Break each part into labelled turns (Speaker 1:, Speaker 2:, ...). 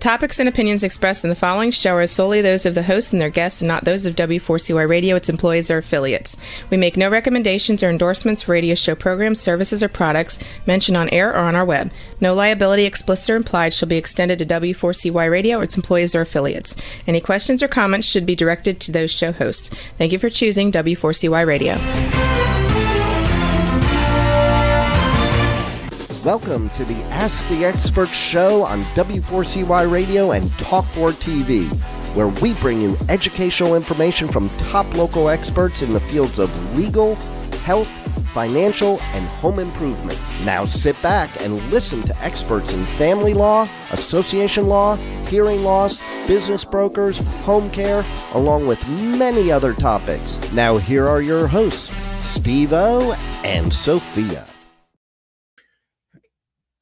Speaker 1: topics and opinions expressed in the following show are solely those of the hosts and their guests and not those of W4CY Radio, its employees, or affiliates. We make no recommendations or endorsements for radio show programs, services, or products mentioned on air or on our web. No liability, explicit or implied, shall be extended to W4CY Radio or its employees or affiliates. Any questions or comments should be directed to those show hosts. Thank you for choosing W4CY Radio.
Speaker 2: Welcome to the Ask the Expert show on W4CY Radio and Talk4 TV, where we bring you educational information from top local experts in the fields of legal, health, financial, and home improvement. Now sit back and listen to experts in family law, association law, hearing loss, business brokers, home care, along with many other topics. Now here are your hosts, Steve-O and Sophia.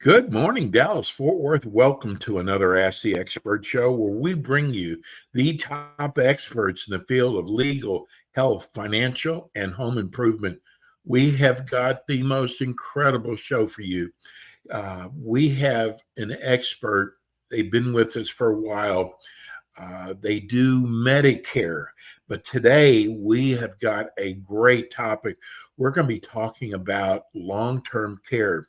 Speaker 3: Good morning, Dallas-Fort Worth. Welcome to another Ask the Expert show where we bring you the top experts in the field of legal, health, financial, and home improvement. We have got the most incredible show for you. We have an expert. They've been with us for a while. They do Medicare. But today we have got a great topic. We're going to be talking about long-term care.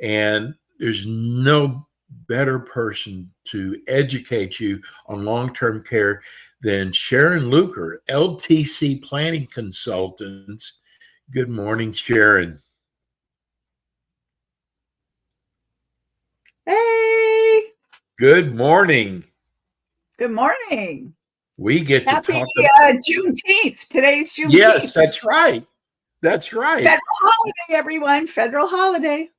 Speaker 3: And there's no better person to educate you on long-term care than Sharon Luker, LTC Planning Consultants. Good morning, Sharon.
Speaker 4: Hey.
Speaker 3: Good morning.
Speaker 4: Good morning.
Speaker 3: We get to
Speaker 4: Happy
Speaker 3: talk
Speaker 4: Juneteenth. Today's Juneteenth.
Speaker 3: Yes, that's right. That's right.
Speaker 4: Federal holiday, everyone. Federal holiday.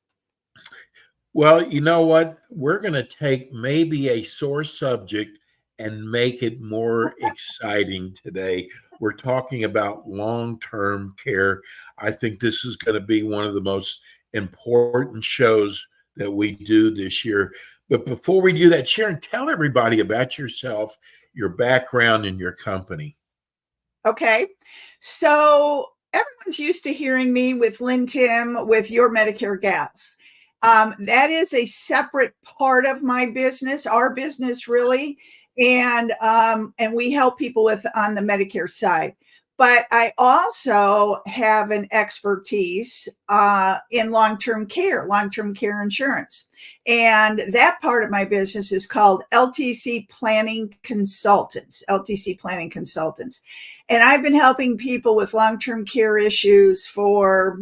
Speaker 3: Well, you know what? We're going to take maybe a sore subject and make it more exciting today. We're talking about long-term care. I think this is going to be one of the most important shows that we do this year. But before we do that, Sharon, tell everybody about yourself, your background, and your company.
Speaker 4: Okay. So everyone's used to hearing me with Lynn Tim with Your Medicare Gals. That is a separate part of my business, our business really, and we help people with on the Medicare side. But I also have an expertise in long-term care insurance, and that part of my business is called LTC Planning Consultants. And I've been helping people with long-term care issues for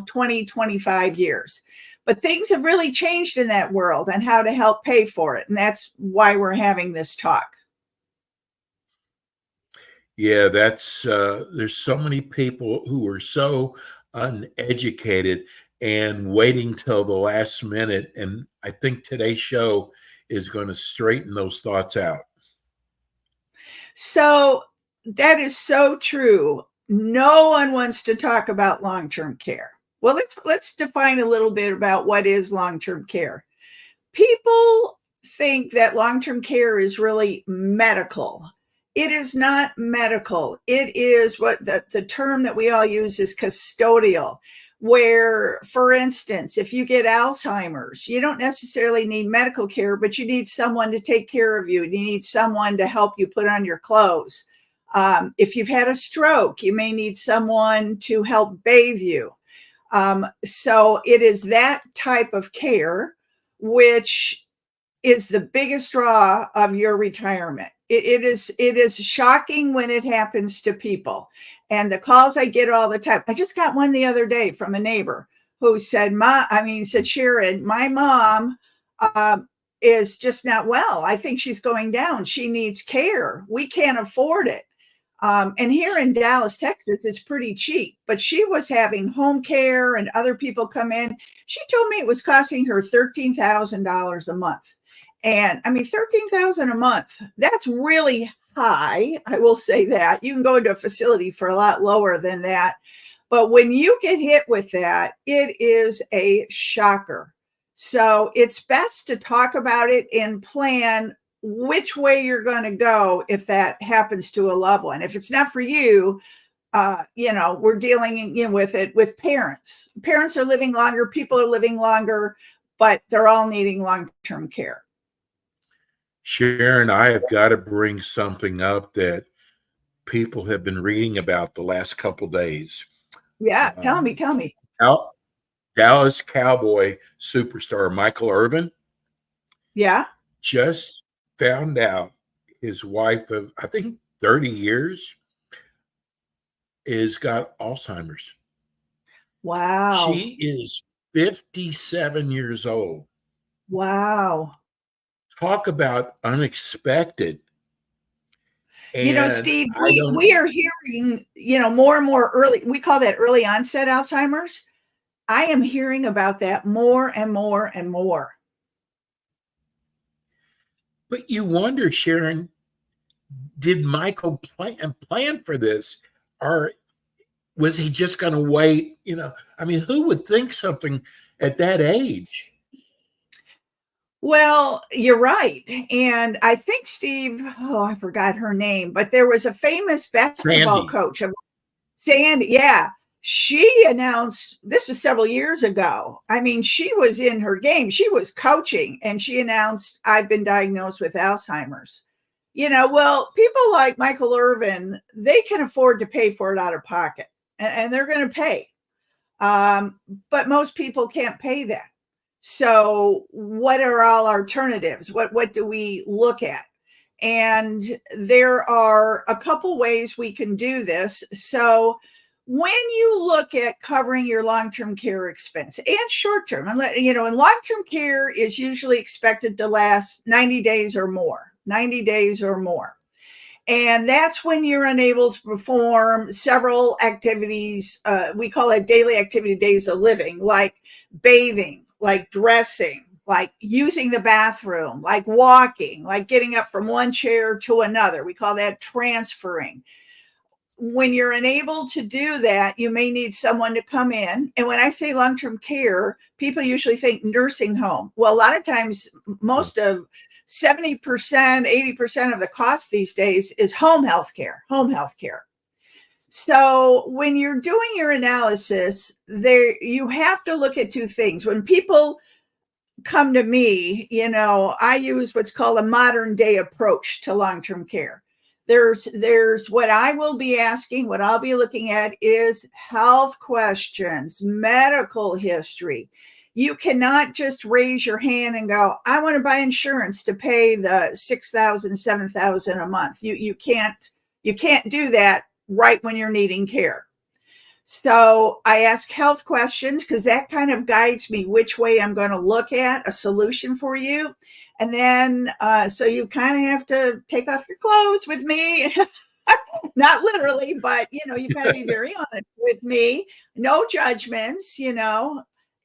Speaker 4: 20, 25 years. But things have really changed in that world and how to help pay for it. And that's why we're having this talk.
Speaker 3: Yeah, that's there's so many people who are so uneducated and waiting till the last minute. And I think today's show is going to straighten those thoughts out.
Speaker 4: So that is so true. No one wants to talk about long-term care. Well, let's define a little bit about what is long-term care. People think that long-term care is really medical. It is not medical. It is what the term that we all use is custodial, where, for instance, if you get Alzheimer's, you don't necessarily need medical care, but you need someone to take care of you. You need someone to help you put on your clothes. If you've had a stroke, you may need someone to help bathe you. So it is that type of care, which is the biggest draw of your retirement. It is shocking when it happens to people. And the calls I get all the time. I just got one the other day from a neighbor who said, Sharon, my mom is just not well. I think she's going down. She needs care. We can't afford it. And here in Dallas, Texas, it's pretty cheap, but she was having home care and other people come in. She told me it was costing her $13,000 a month. And I mean, $13,000 a month, that's really high. I will say that. You can go into a facility for a lot lower than that. But when you get hit with that, it is a shocker. So it's best to talk about it and plan which way you're going to go if that happens to a loved one. If it's not for you, we're dealing with it with parents. Parents are living longer, people are living longer, but they're all needing long-term care.
Speaker 3: Sharon, I have got to bring something up that people have been reading about the last couple days.
Speaker 4: Yeah, tell
Speaker 3: Um,
Speaker 4: me, tell me.
Speaker 3: Dallas Cowboy superstar Michael Irvin
Speaker 4: Yeah.
Speaker 3: just found out his wife of, I think, 30 years is got Alzheimer's.
Speaker 4: Wow.
Speaker 3: She is 57 years old.
Speaker 4: Wow.
Speaker 3: Talk about unexpected. And
Speaker 4: Steve,
Speaker 3: I
Speaker 4: we
Speaker 3: don't,
Speaker 4: are hearing, more and more early, we call that early onset Alzheimer's. I am hearing about that more and more and more.
Speaker 3: but you wonder, Sharon, did Michael plan for this? Or was he just going to wait? I mean, who would think something at that age?
Speaker 4: Well, you're right. And I think Steve, I forgot her name, but there was a famous basketball
Speaker 3: Sandy.
Speaker 4: coach of Sandy. Yeah. She announced this was several years ago. I mean, she was in her game. She was coaching and she announced, I've been diagnosed with Alzheimer's. Well, people like Michael Irvin, they can afford to pay for it out of pocket and they're going to pay. But most people can't pay that. So what are all alternatives? What do we look at? And there are a couple ways we can do this. So when you look at covering your long-term care expense and short-term, and long-term care is usually expected to last 90 days or more, 90 days or more. And that's when you're unable to perform several activities. We call it daily activity days of living, like bathing, like dressing, like using the bathroom, like walking, like getting up from one chair to another. We call that transferring. When you're unable to do that, you may need someone to come in. And when I say long-term care, people usually think nursing home. Well, a lot of times, most of 70%, 80% of the cost these days is home health care. So when you're doing your analysis, you have to look at two things. When people come to me, I use what's called a modern day approach to long-term care. There's what I will be asking, what I'll be looking at is health questions, medical history. You cannot just raise your hand and go, I want to buy insurance to pay the $6,000, $7,000 a month. You can't do that right when you're needing care. So I ask health questions because that kind of guides me which way I'm going to look at a solution for you. And then, so you kind of have to take off your clothes with me. Not literally, but you've got to be very honest with me. No judgments,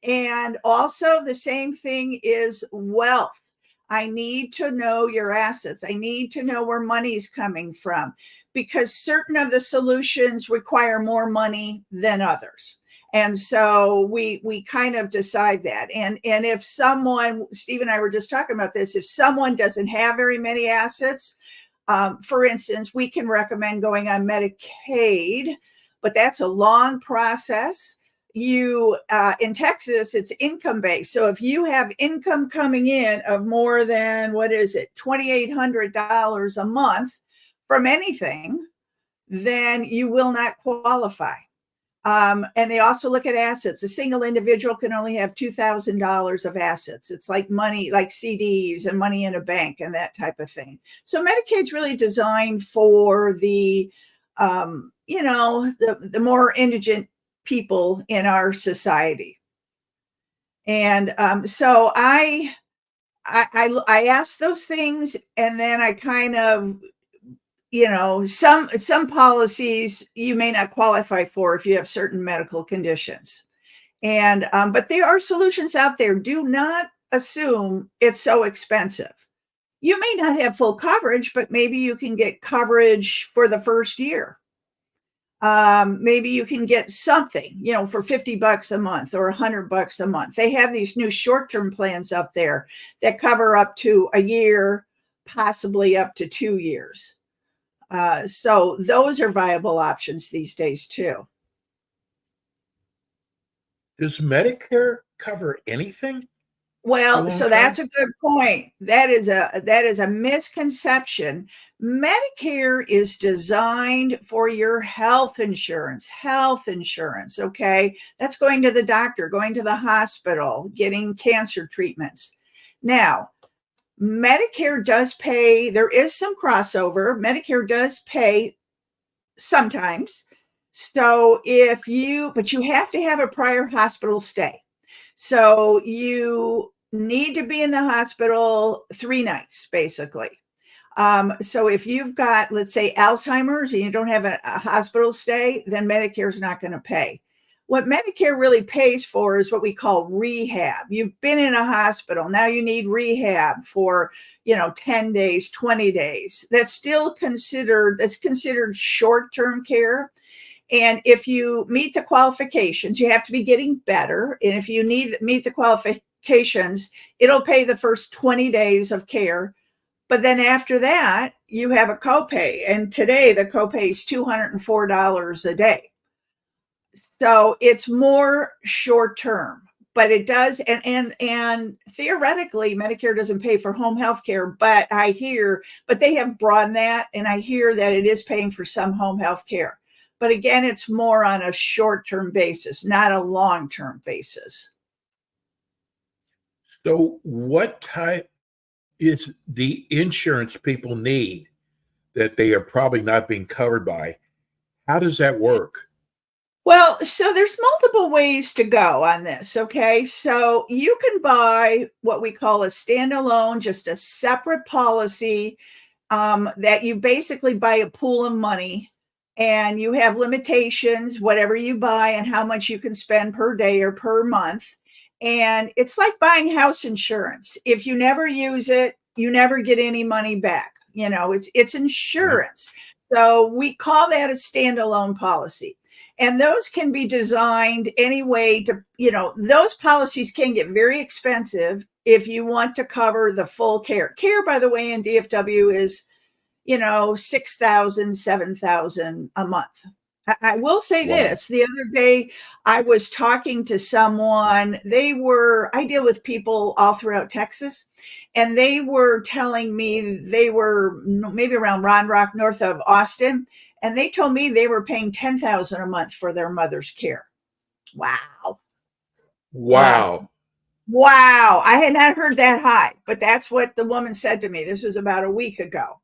Speaker 4: And also the same thing is wealth. I need to know your assets. I need to know where money's coming from because certain of the solutions require more money than others. And so we kind of decide that. And if someone, Steve and I were just talking about this, if someone doesn't have very many assets, for instance, we can recommend going on Medicaid, but that's a long process. In Texas, it's income based. So if you have income coming in of more than, $2,800 a month from anything, then you will not qualify. And they also look at assets. A single individual can only have $2,000 of assets. It's like money, like CDs and money in a bank and that type of thing. So Medicaid's really designed for the more indigent people in our society. And so I ask those things, and then I kind of, some policies you may not qualify for if you have certain medical conditions. And but there are solutions out there. Do not assume it's so expensive. You may not have full coverage, but maybe you can get coverage for the first year. Maybe you can get something, for $50 a month or $100 a month. They have these new short-term plans up there that cover up to a year, possibly up to 2 years. So those are viable options these days too.
Speaker 3: Does Medicare cover anything? How
Speaker 4: Well,
Speaker 3: long
Speaker 4: so that's
Speaker 3: term?
Speaker 4: a good point. That is a misconception. Medicare is designed for your health insurance. Health insurance, okay? That's going to the doctor, going to the hospital, getting cancer treatments. Now, Medicare does pay, there is some crossover. Medicare does pay sometimes. So but you have to have a prior hospital stay. So you need to be in the hospital 3 nights, basically. So if you've got, let's say, Alzheimer's and you don't have a hospital stay, then Medicare is not going to pay. What Medicare really pays for is what we call rehab. You've been in a hospital. Now you need rehab for, 10 days, 20 days. That's considered short-term care. And if you meet the qualifications, you have to be getting better. And if you meet the qualifications, it'll pay the first 20 days of care. But then after that, you have a copay. And today the copay is $204 a day. So it's more short term, but it does. And theoretically, Medicare doesn't pay for home health care, but they have broadened that. And I hear that it is paying for some home health care. But again, it's more on a short term basis, not a long term basis.
Speaker 3: So, what type is the insurance people need that they are probably not being covered by? How does that work?
Speaker 4: Well, so there's multiple ways to go on this. Okay. So you can buy what we call a standalone, just a separate policy that you basically buy a pool of money and you have limitations, whatever you buy and how much you can spend per day or per month. And it's like buying house insurance. If you never use it, you never get any money back. It's
Speaker 3: Yeah.
Speaker 4: insurance. So we call that a standalone policy. And those can be designed any way those policies can get very expensive if you want to cover the full care. Care, by the way, in DFW is 6,000, 7,000 a month. I will say
Speaker 3: Wow.
Speaker 4: this. The other day, I was talking to someone. I deal with people all throughout Texas, and they were telling me they were maybe around Round Rock, north of Austin, and they told me they were paying 10,000 a month for their mother's care. Wow. Wow.
Speaker 3: Wow.
Speaker 4: Wow. I had not heard that high, but that's what the woman said to me. This was about a week ago.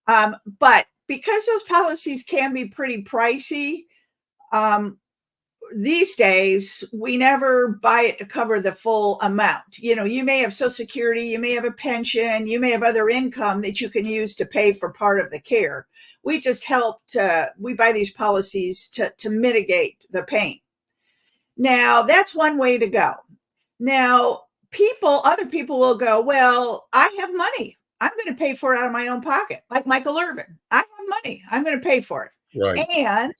Speaker 4: But because those policies can be pretty pricey, these days we never buy it to cover the full amount. You may have Social Security, you may have a pension, you may have other income that you can use to pay for part of the care. We buy these policies to mitigate the pain. Now, that's one way to go. Now, other people will go, well, I have money. I'm going to pay for it out of my own pocket. Like Michael Irvin. I have money. I'm going to pay for it.
Speaker 3: Right.
Speaker 4: And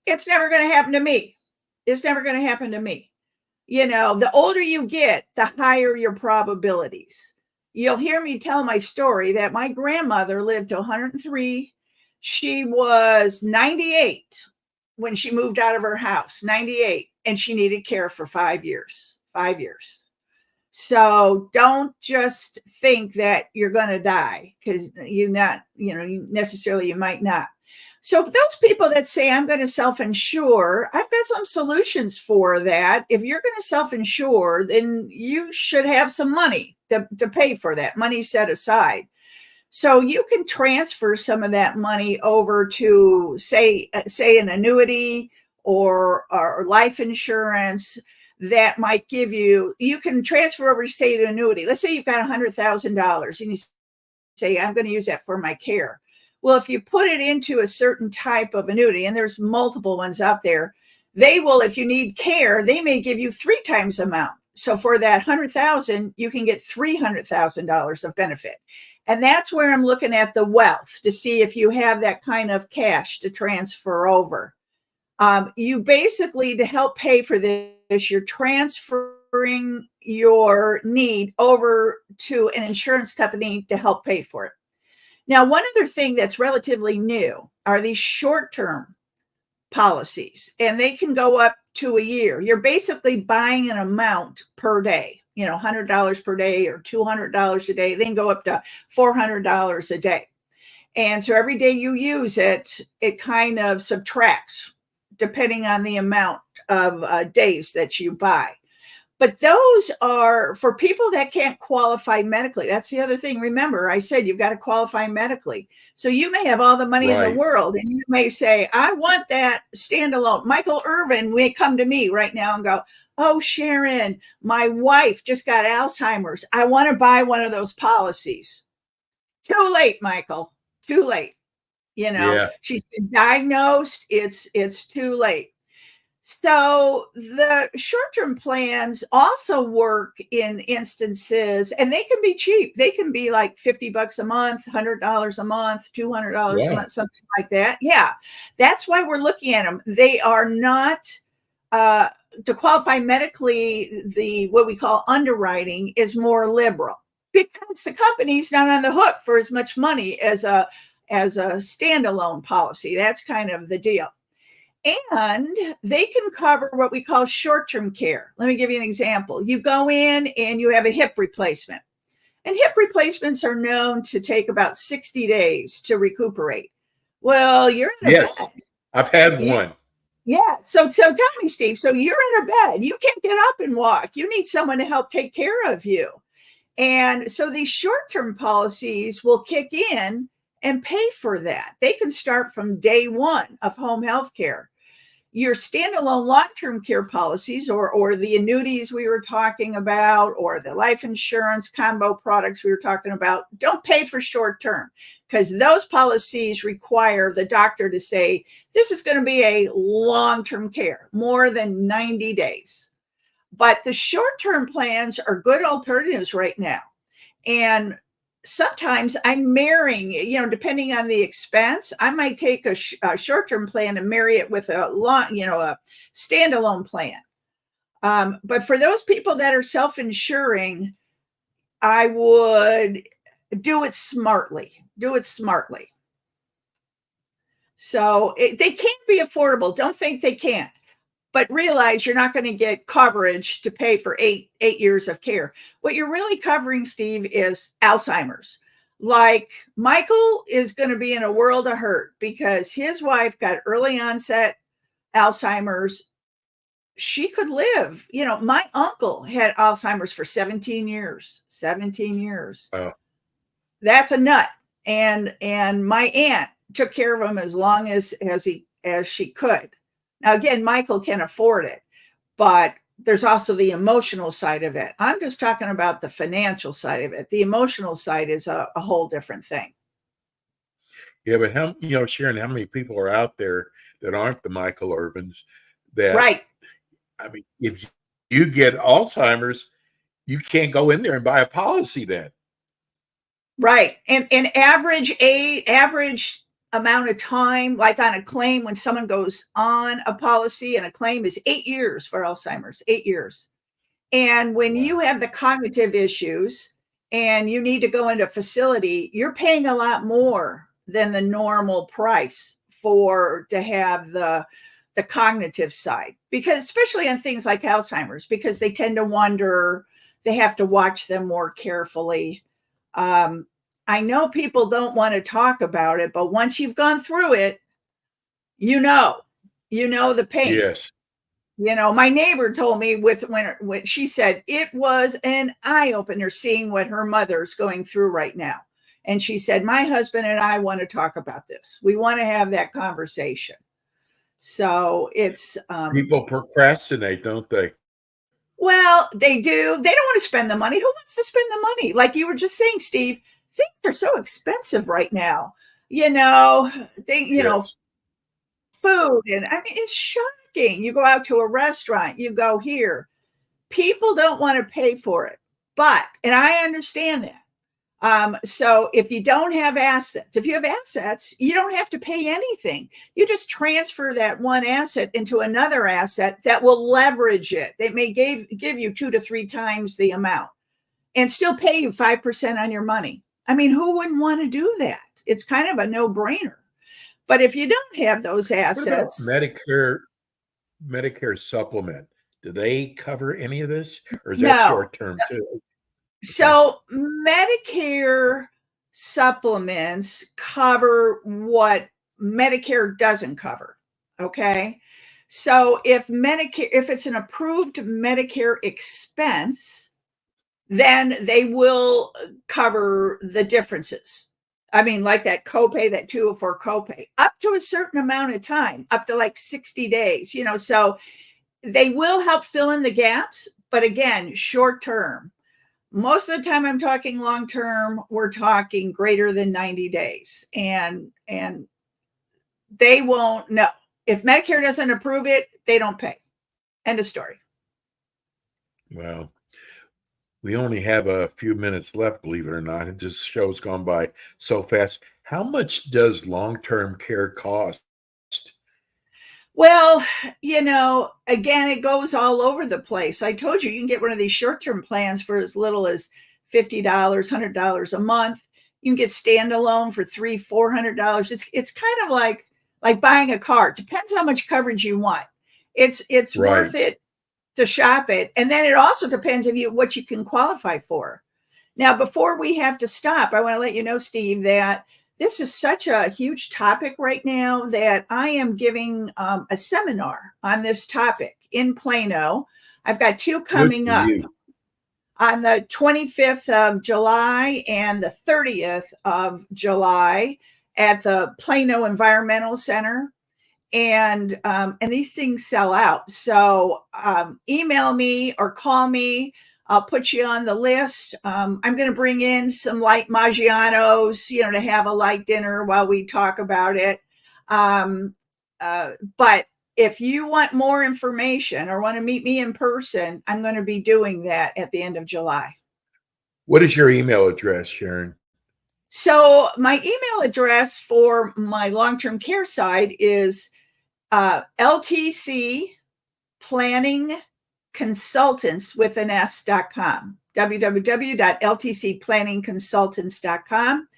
Speaker 4: it's never going to happen to me. It's never going to happen to me. The older you get, the higher your probabilities. You'll hear me tell my story that my grandmother lived to 103. She was 98 when she moved out of her house, 98, and she needed care for 5 years. 5 years. So don't just think that you're going to die, because you might not. So those people that say, I'm going to self-insure, I've got some solutions for that. If you're going to self-insure, then you should have some money to pay for that, money set aside. So you can transfer some of that money over to say an annuity or life insurance that might give you can transfer over, say, an annuity. Let's say you've got $100,000 and you say, I'm going to use that for my care. Well, if you put it into a certain type of annuity, and there's multiple ones out there, if you need care, they may give you 3 times the amount. So for that 100,000, you can get $300,000 of benefit. And that's where I'm looking at the wealth to see if you have that kind of cash to transfer over. You basically, to help pay for this, you're transferring your need over to an insurance company to help pay for it. Now, one other thing that's relatively new are these short-term policies, and they can go up to a year. You're basically buying an amount per day. $100 per day or $200 a day, then go up to $400 a day. And so every day you use it, it kind of subtracts depending on the amount of days that you buy. But those are for people that can't qualify medically. That's the other thing. Remember, I said you've got to qualify medically. So you may have all the money in the world and you may say, I want that standalone. Michael Irvin may come to me right now and go, oh, Sharon, my wife just got Alzheimer's. I want to buy one of those policies. Too late, Michael. Too late. She's been diagnosed. It's too late. So the short-term plans also work in instances, and they can be cheap. They can be like $50 a month, $100 a month, $200 a month, something like that. Yeah, that's why we're looking at them. They are not to qualify medically. What we call underwriting is more liberal because the company's not on the hook for as much money as a standalone policy. That's kind of the deal. And they can cover what we call short-term care. Let me give you an example. You go in and you have a hip replacement. And hip replacements are known to take about 60 days to recuperate. Well, you're in a bed.
Speaker 3: I've had one.
Speaker 4: Yeah. So tell me, Steve, so you're in a bed. You can't get up and walk. You need someone to help take care of you. And so these short-term policies will kick in and pay for that. They can start from day one of home health care. Your standalone long-term care policies or the annuities we were talking about or the life insurance combo products we were talking about don't pay for short-term because those policies require the doctor to say, this is going to be a long-term care, more than 90 days. But the short-term plans are good alternatives right now. And sometimes I'm marrying, depending on the expense, I might take a short-term plan and marry it with a a standalone plan. But for those people that are self-insuring, I would do it smartly. So they can be affordable. Don't think they can't. But realize you're not going to get coverage to pay for eight years of care. What you're really covering, Steve, is Alzheimer's. Like Michael is going to be in a world of hurt because his wife got early onset Alzheimer's. She could live. My uncle had Alzheimer's for 17 years. 17 years.
Speaker 3: Oh.
Speaker 4: That's a nut. And my aunt took care of him as long as she could. Now, again, Michael can afford it, but there's also the emotional side of it. I'm just talking about the financial side of it. The emotional side is a whole different thing.
Speaker 3: Yeah, but Sharon, how many people are out there that aren't the Michael Irvins that,
Speaker 4: right? I
Speaker 3: mean, if you get Alzheimer's, you can't go in there and buy a policy then.
Speaker 4: Right. And average amount of time, like on a claim, when someone goes on a policy and a claim is 8 years for Alzheimer's, 8 years. And when you have the cognitive issues and you need to go into a facility, you're paying a lot more than the normal price to have the cognitive side, because especially on things like Alzheimer's, because they tend to wander, they have to watch them more carefully. I know people don't want to talk about it, but once you've gone through it, you know the pain.
Speaker 3: Yes.
Speaker 4: My neighbor told me when she said it was an eye opener seeing what her mother's going through right now. And she said, my husband and I want to talk about this. We want to have that conversation. So it's
Speaker 3: people procrastinate, don't they?
Speaker 4: Well, they do. They don't want to spend the money. Who wants to spend the money? Like you were just saying, Steve, things are so expensive right now. Food. And I mean, it's shocking. You go out to a restaurant, you go here. People don't want to pay for it. And I understand that. So if you don't have assets, if you have assets, you don't have to pay anything. You just transfer that one asset into another asset that will leverage it. They may give you 2 to 3 times the amount and still pay you 5% on your money. I mean, who wouldn't want to do that? It's kind of a no-brainer. But if you don't have those assets,
Speaker 3: What about Medicare supplement, Do they cover any of this, or is that
Speaker 4: No.
Speaker 3: short term too?
Speaker 4: So Medicare supplements cover what Medicare doesn't cover. Okay. So if it's an approved Medicare expense, then they will cover the differences. I mean, like that copay, that 204 copay, up to a certain amount of time, up to like 60 days, so they will help fill in the gaps, but again, short term. Most of the time I'm talking long term, we're talking greater than 90 days. And they won't know. If Medicare doesn't approve it, they don't pay. End of story.
Speaker 3: Well, we only have a few minutes left, believe it or not. This show's gone by so fast. How much does long-term care cost?
Speaker 4: Well, again, it goes all over the place. I told you can get one of these short-term plans for as little as $50, $100 a month. You can get standalone for $300, $400. It's kind of like buying a car. It depends how much coverage you want. It's
Speaker 3: Right.
Speaker 4: worth it to shop it. And then it also depends what you can qualify for. Now, before we have to stop, I want to let you know, Steve, that this is such a huge topic right now that I am giving a seminar on this topic in Plano. I've got two coming up on the 25th of July and the 30th of July at the Plano Environmental Center. And these things sell out. So email me or call me. I'll put you on the list. I'm going to bring in some light Maggianos, to have a light dinner while we talk about it. But if you want more information or want to meet me in person, I'm going to be doing that at the end of July.
Speaker 3: What is your email address, Sharon?
Speaker 4: So my email address for my long-term care side is LTC Planning Consultants with an S.com, www.ltcplanningconsultants.com.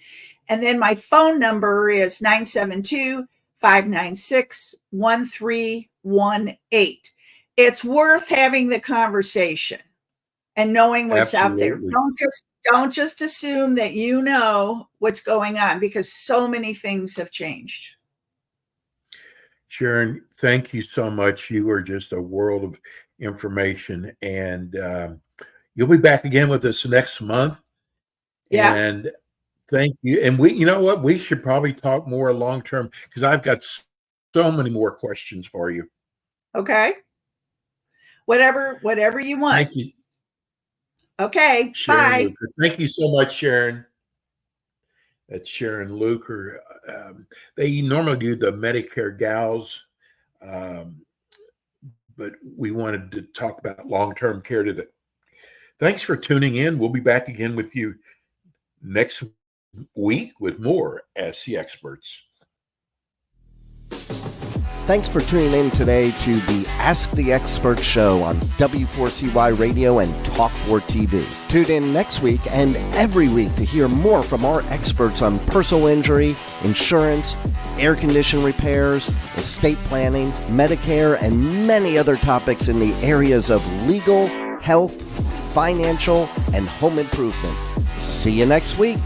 Speaker 4: And then my phone number is 972-596-1318. It's worth having the conversation and knowing what's
Speaker 3: Absolutely.
Speaker 4: out there. Don't just assume that you know what's going on, because so many things have changed.
Speaker 3: Sharon, thank you so much. You are just a world of information, and you'll be back again with us next month.
Speaker 4: Yeah.
Speaker 3: And thank you. And you know what? We should probably talk more long-term, because I've got so many more questions for you.
Speaker 4: Okay. Whatever you want.
Speaker 3: Thank you.
Speaker 4: Okay.
Speaker 3: Sharon
Speaker 4: Bye.
Speaker 3: Luker. Thank you so much, Sharon. That's Sharon Luker. They normally do the Medicare gals, but we wanted to talk about long-term care today. Thanks for tuning in. We'll be back again with you next week with more Ask the Experts.
Speaker 2: Thanks for tuning in today to the Ask the Expert show on W4CY Radio and Talk4 TV. Tune in next week and every week to hear more from our experts on personal injury, insurance, air condition repairs, estate planning, Medicare, and many other topics in the areas of legal, health, financial, and home improvement. See you next week.